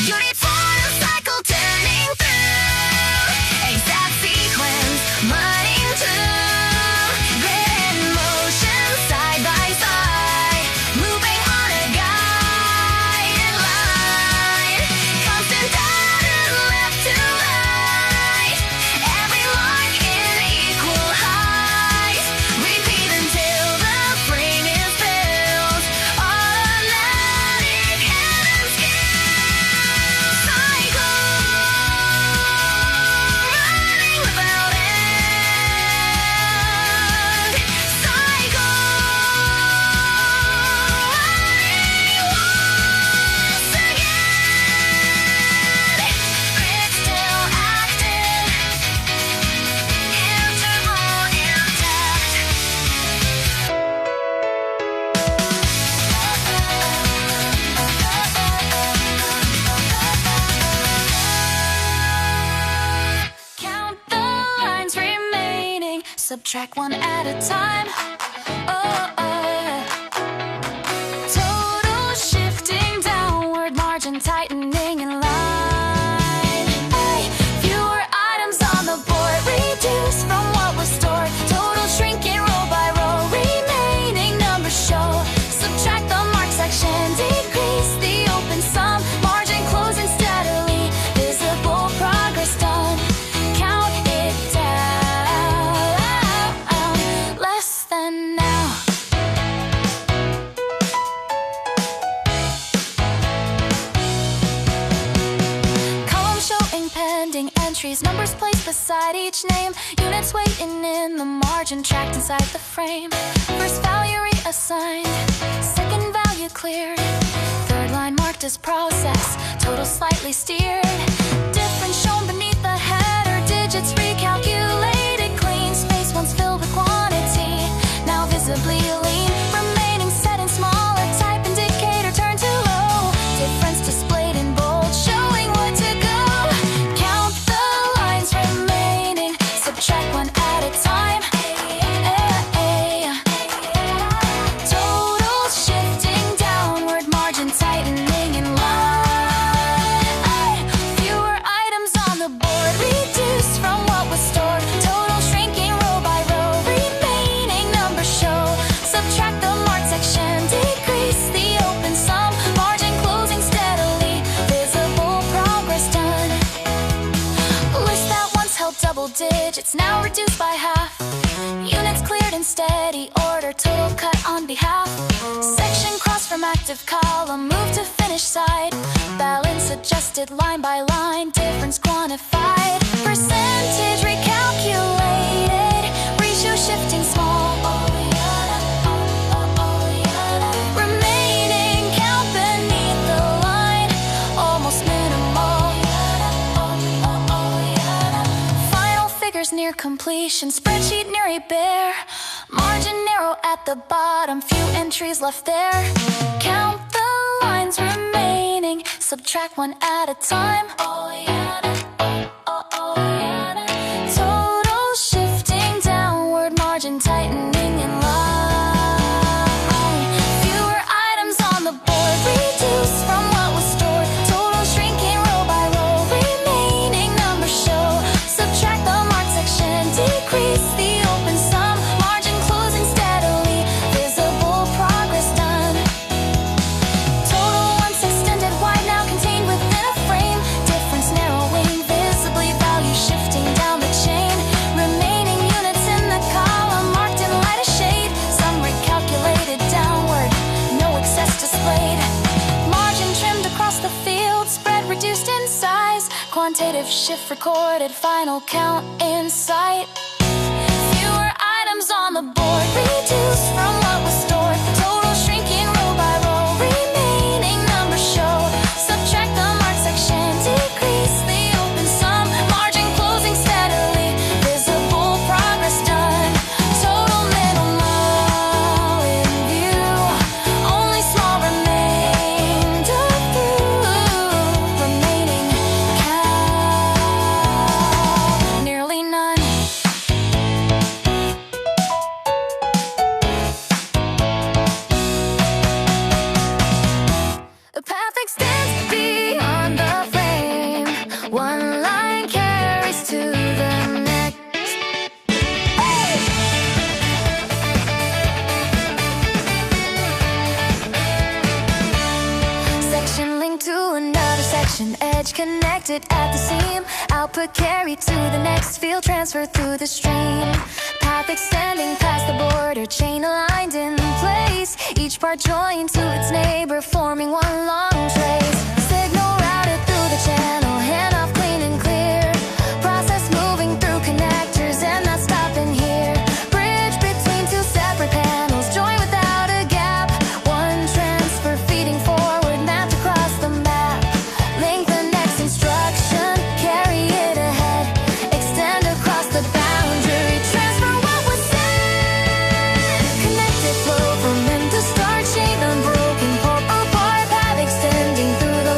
uniform cycle turning through, exact sequence subtract one at a time. Oh, oh. Total shifting downward, margin tightening in line. Hey, fewer items on the board, reduce from what was stored. Total shrinking row by row, remaining numbers show. Subtract the mark section, decrease the open sum. Margin closing steadily, visible progress done. Count it down, less than now. Column showing pending entries, numbers placed beside each name. Units waiting in the margin, tracked inside the frame. First value reassigned, second value cleared. Third line marked as process, total slightly steered. Difference shown beneath the header, digits recalculated clean. Space once filled with quantity, now visibly lean. Remaining set in smaller type, indicator turned to low. Difference displayed in bold, showing what to go. Count the lines remaining, subtract one at a time. Total shifting downward, margin tightening in line. Fewer items on the board, reduced from what was stored. Total shrinking row by row, remaining numbers show. Subtract the marked section, decrease the open sum. Margin closing steadily, visible progress done. List that once held double digits, now reduced by half. Units cleared in steady order, total cut on behalf. Section crossed from active column, move to finish side. Balance adjusted line by line, difference quantified. Percentage recalculated, ratio shifting small. Remaining count beneath the line, almost minimal. Final figures near completion, spreadsheet nearly bare. Margin narrow at the bottom, few entries left there. Count the lines remaining, subtract one at a time. Total shifting downward, margin tightening in line. Fewer items on the board, reduce from what was stored. Total shrinking row by row, remaining numbers show. Subtract the marked section, decrease the open sum. Margin closing steadily, visible progress done. Total once extended wide, now contained within a frame. Difference narrowing, visibly value shifting down the chain. Remaining units in the column, marked in lighter shade. Some recalculated downward, no excess displayed. Margin trimmed across the field, spread reduced in size. Quantitative shift recorded, final count in sight. Fewer items on the board, reduced from what was stored. Total shrinking row by row, remaining numbers show. Subtract the marked section, decrease the open sum. Margin closing steadily, visible progress done. Total minimal in view, only small remainder through. Remaining count, nearly none. The path extends beyond the frame. One line carries to the next. Section linked to another section, edge connected at the seam. Output carried to the next field, transfer through the stream. Path extending past the border, chain aligned in place. Each part joined to its neighbor, forming one long trace. Signal routed through the channel, handoff clean and clear. Process moving through connectors and not stopping here. Bridge between two separate panels, join without a gap. One transfer feeding forward, mapped across the map. Link the next instruction, carry it ahead. Extend across the boundary, transfer what was said. Connected flow from end to start, chain unbroken, port apart, path extending through the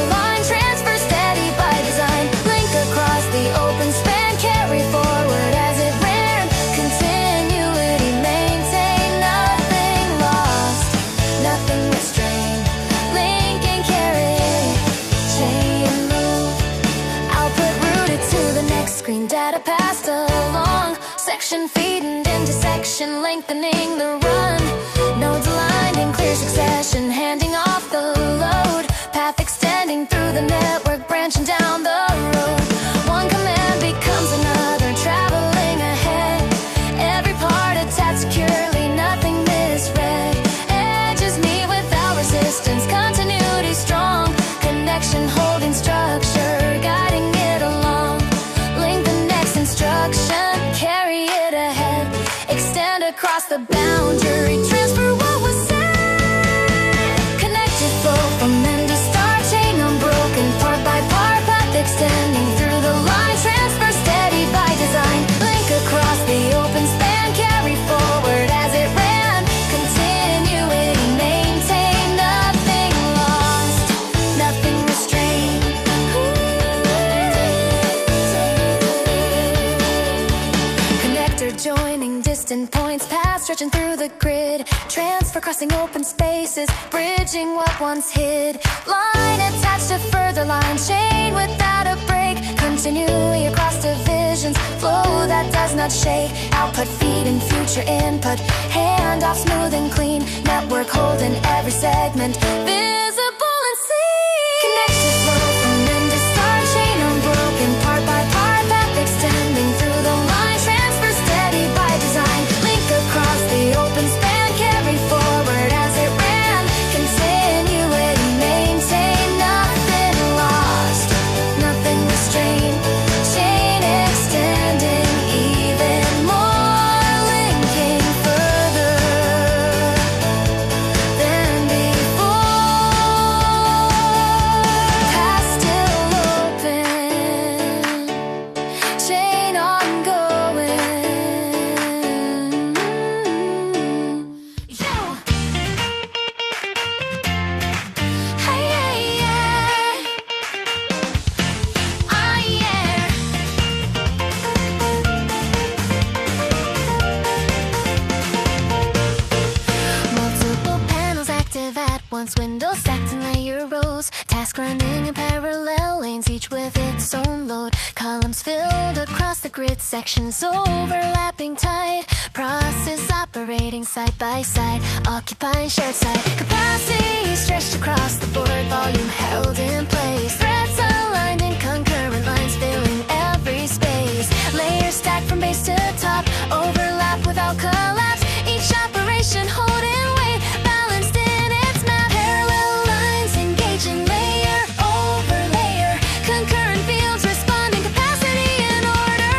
connection, feeding into section, lengthening the run. Nodes aligned in clear succession, handing off the load. Path extending through the network, branching down the road. One command becomes another, traveling ahead. Every part attached securely, nothing misread. Edges meet without resistance, continuity strong. Connection holding structure, guiding it along. Link the next instruction, carry it ahead. Extend across the boundary, transfer what was said. Connected flow from end to start, chain unbroken, part by part, path extending through the line. Transfer steady by design, link across the open span, carry forward as it ran. Continuity maintained, nothing lost, nothing restrained. Connector joining distant points, paths stretching through the grid. Transfer crossing open spaces, bridging what once hid. Line attached to further line, chain without a break. Continuity across divisions, flow that does not shake. Output feeding future input, handoff smooth and clean. Network holding every segment, visible and seen. Connected flow from end to start, chain unbroken, part by part, path extending through the line. Transfer steady by design, link across the open span, carry forward as it ran. Continuity maintained, nothing lost, nothing restrained. Chain extending even more, linking further than before. Path still open, chain ongoing. Yo. Hey, yeah, yeah. Ah, yeah. Multiple panels active at once, windows stacked in layer rows. Task running in parallel lanes, each with its own load. Columns filled across the grid, sections overlapping tight. Process operating side by side, occupying shared side. Capacity stretched across the board, volume held in place. Threads aligned in concurrent lines, filling every space. Layers stacked from base to top, overlap without collapse. Each operation holding weight, balanced in its map. Parallel lines engaging layer over layer. Concurrent fields responding, capacity in order.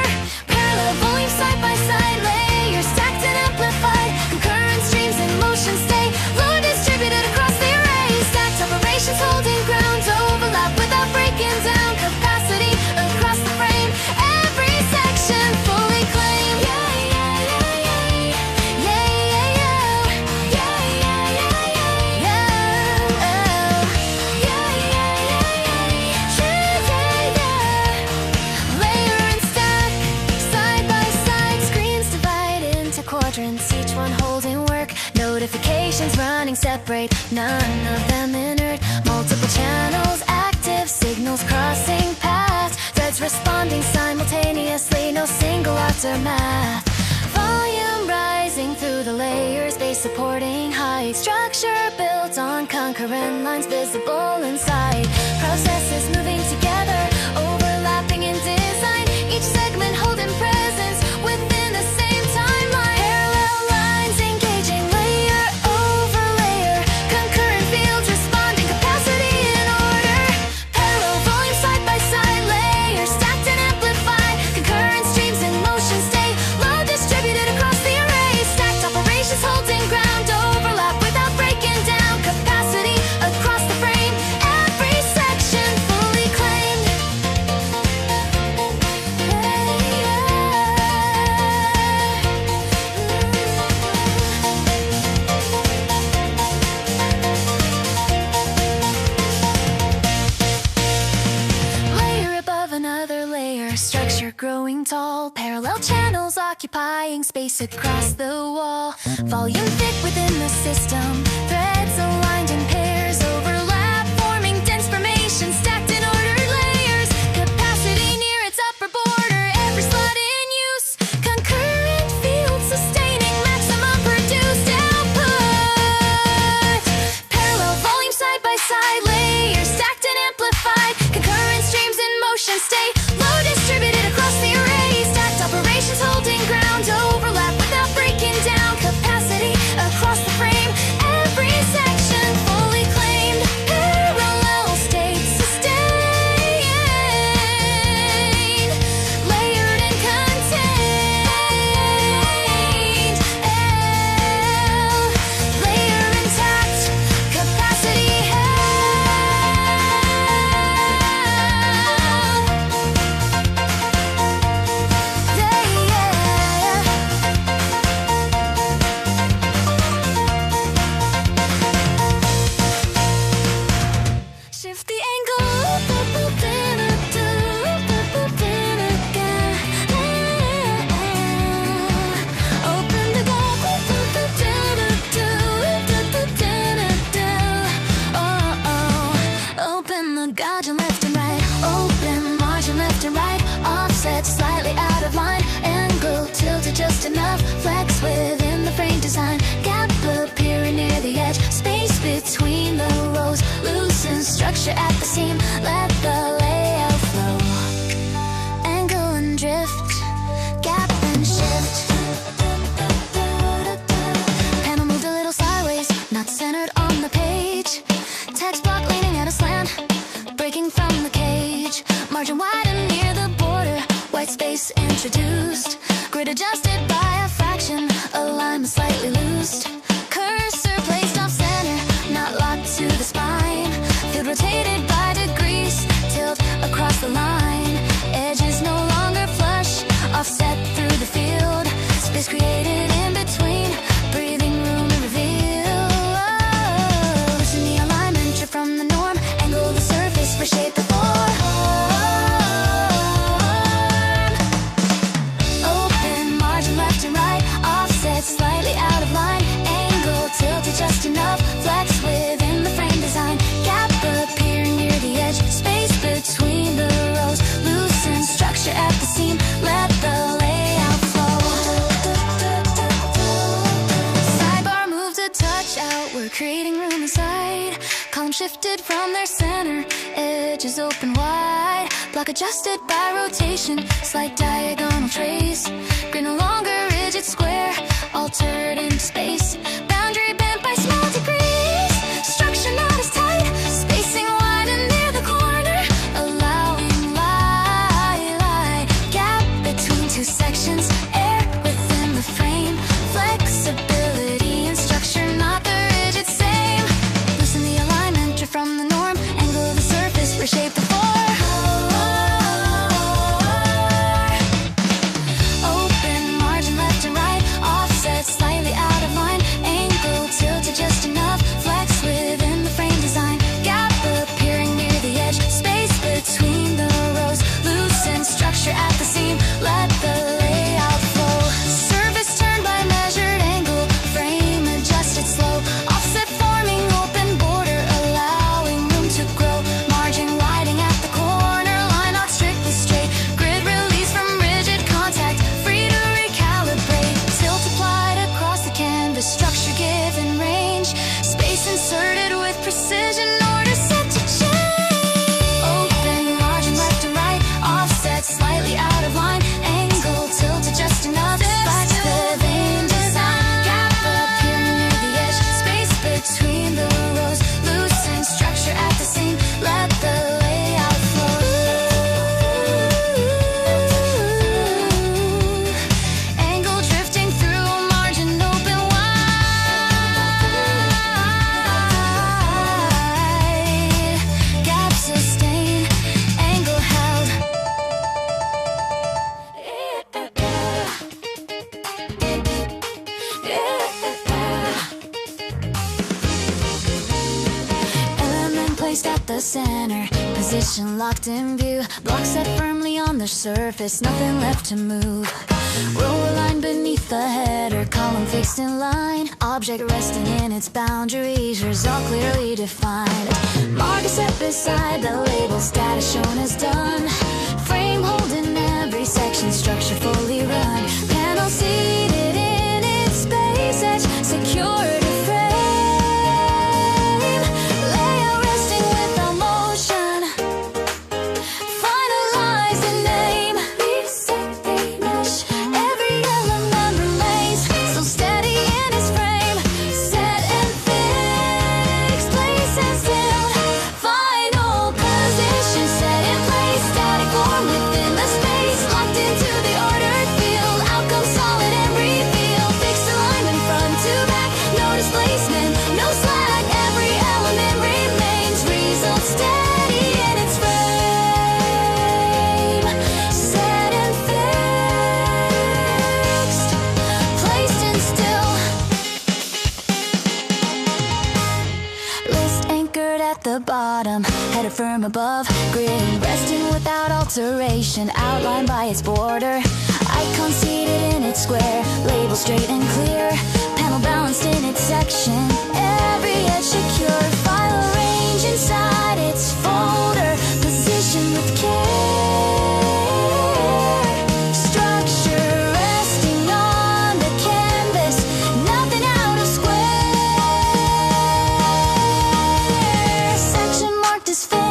Parallel volume side by side, layers stacked and amplified. Concurrent streams in motion stay, load distributed across the array. Stacked operations holding ground, overlap without breaking down. Capacity across the frame, every section fully claimed. Yeah, yeah, yeah, yeah. Yeah, yeah, yeah. Yeah, yeah, yeah, yeah. Yeah, yeah, yeah, yeah. Yeah, yeah. Layer and stack, side by side. Screens divide into quadrants, each one holding work. Notifications running separate, none of them inert. Multiple channels active, signals crossing paths. Threads responding simultaneously, no single aftermath. Volume rising through the layers, base supporting height. Structure built on concurrent lines, visible inside. Processes moving together, overlapping in design. Each segment holding presence within the same timeline. Parallel lines engaging layer over layer. Concurrent fields responding, capacity in order. Parallel volume side by side, layers stacked and amplified. Concurrent streams in motion stay, load distributed across the array. Stacked operations holding ground, overlap without breaking down. Capacity across the frame, every section fully claimed. Layer above another layer, structure growing tall. Parallel channels occupying space across the wall. Volume thick within the system, threads aligned in pairs. Overlap forming dense formations, stacked in ordered layers. Capacity near its upper border, every slot in use. Concurrent structure at the seam. Let the layout flow. Angle and drift, gap and shift. Panel moved a little sideways, not centered on the page. Text block leaning at a slant, breaking from the cage. Margin widened near the border, white space introduced. Grid adjusted by a fraction, alignment slightly loosed. Cursor placed off center, not locked to the spine. Field rotated by degrees, tilt across the line. Edges no longer flush, offset through the field. Space created in between, breathing room and reveal. Loosen the alignment, drift from the norm. Angle the surface, reshape the form. Open margin left and right, offset slightly out of line. Angle tilted just enough, flex within the frame design. Gap appearing near the edge, space between the rows. Loosen structure at the seam, let the layout flow. Sidebar moved a touch outward, creating room inside. Column shifted from their center, edges open wide. Block adjusted by rotation, slight diagonal trace. Grid no longer rigid square, altered into space. Boundary bent by small degrees, structure not as tight. Spacing widened near the corner, allowing light. Gap between two sections, air within the frame. Flexibility and structure not the rigid same. Loosen the alignment, drift from the norm. Angle the surface, reshape the form. Open margin left and right, offset slightly out of line. Angle tilted just enough, flex within the frame design. Gap appearing near the edge, space between the rows. Loosen structure at the seam, let the layout flow. Surface turned by measured angle, frame adjusted slow. Offset forming open border, allowing room to grow. Margin widening at the corner, line not strictly straight. Grid release from rigid contact, free to recalibrate. Tilt applied across the canvas, structure given range. Space inserted with precision, order set to change. Open margin left and right, offset slightly out of line. Angle tilted just enough, flex the vein design. Gap appearing near the edge, space between the rows. Loosen structure at the seam, let the layout flow. Angle drifting through, margin open wide. Gap sustained, angle held. Element placed at the center, position locked in view. Block set firmly on the surface, nothing left to move. Row aligned beneath the header, column fixed in line. Object resting in its boundaries, result clearly defined. Marker set beside the label, status shown as done. Frame holding every section, structure fully run. Panel seated in its space, edge secured to frame. Layout resting without motion, finalize the name. Reset, remesh, every element remains so steady in its frame. Set and fix, place and still. Final position set in place, static form within the space. Locked into the ordered field, outcome solid and reveal. Fixed alignment front to back, no displacement, no slack. Every element remains, result steady in its frame. Set and fixed, placed and still. List anchored at the bottom, header firm above. Grid resting without alteration, outlined by its border. Icon seated in its square, label straight and clear. Panel balanced in its section, every edge secure. File arrange inside its folder, position with care. Structure resting on the canvas, nothing out of square. Section marked as fair.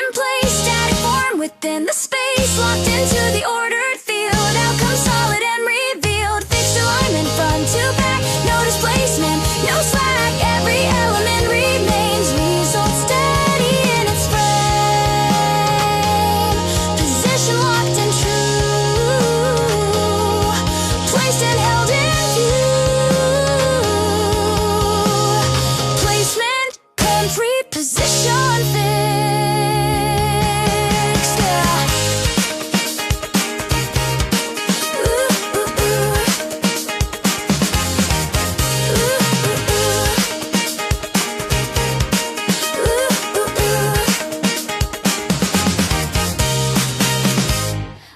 in place, static form within the space, locked into the ordered field, outcome solid and revealed, fixed alignment front to back, no displacement, no slack, every element remains, result steady in its frame, position locked and true, placed and held in view, placement complete, position fixed, yeah. Ooh, ooh, ooh.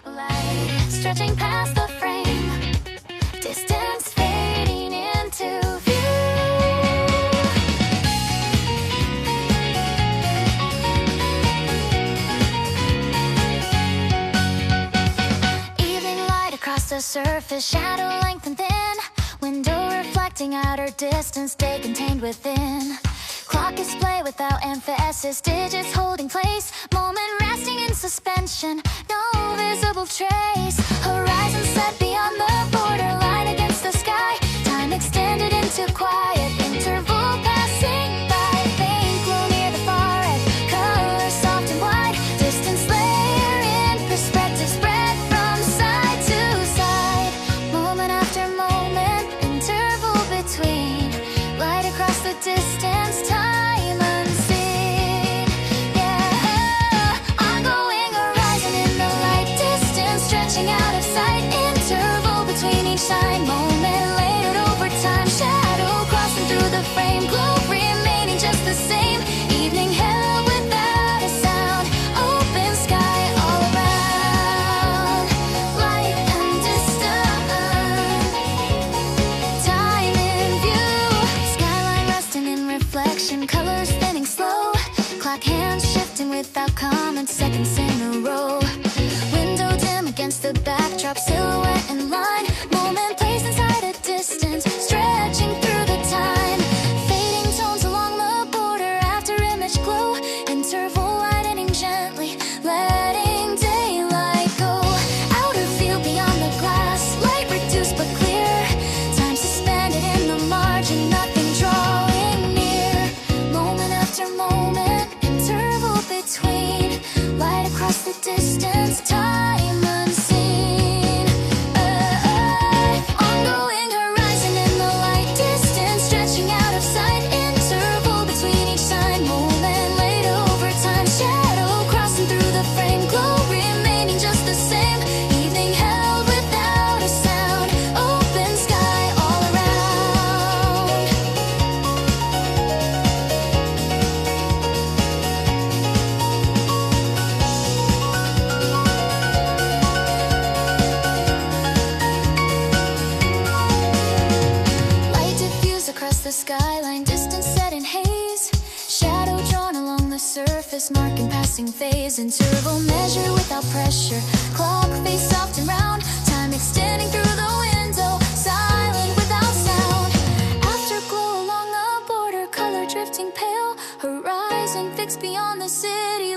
Light stretching past the frame, distance fading into view. Evening light across the surface, shadow lengthened thin, window reflecting outer distance, stay contained within. Clock display without emphasis, digits holding place, moment resting in suspension, no visible trace. Horizon set beyond the borderline against the sky, time extended into quiet, interval passing by, faint glow near the far edge, color soft and wide, distance layer in perspective spread from side to side, moment after moment, interval between, light across the distance, time unseen, yeah, ongoing horizon in the light, distance stretching out of sight, interval between each sign, moment layered over time, shadow crossing through the frame, glow remaining just the same, evening held without a sound, open sky all around, light and distance, time in view, skyline resting in reflection, colors spinning slow, clock hands shifting without comment, seconds in a row, window dim against the backdrop, silhouette and line, moment placed inside a distance, stretching through the time, fading tones along the border, after image glow, interval widening gently, letting daylight go, outer field beyond the glass, light reduced but clear, time suspended in the margin, nothing drawing near, moment after moment, interval between, light across the distance, time unseen, ongoing horizon in the light, distance stretching out of sight, interval between each sign, moment laid over time, shadow crossing through the frame, glow remaining just the same, evening held without a sound, open sky all around. Light diffuse across the skyline, distance set in haze, shadow drawn along the surface, marking passing phase, interval measured without pressure, clock face soft and round, time extending through the window, silent without sound, afterglow along the border, color drifting pale, horizon fixed beyond the city,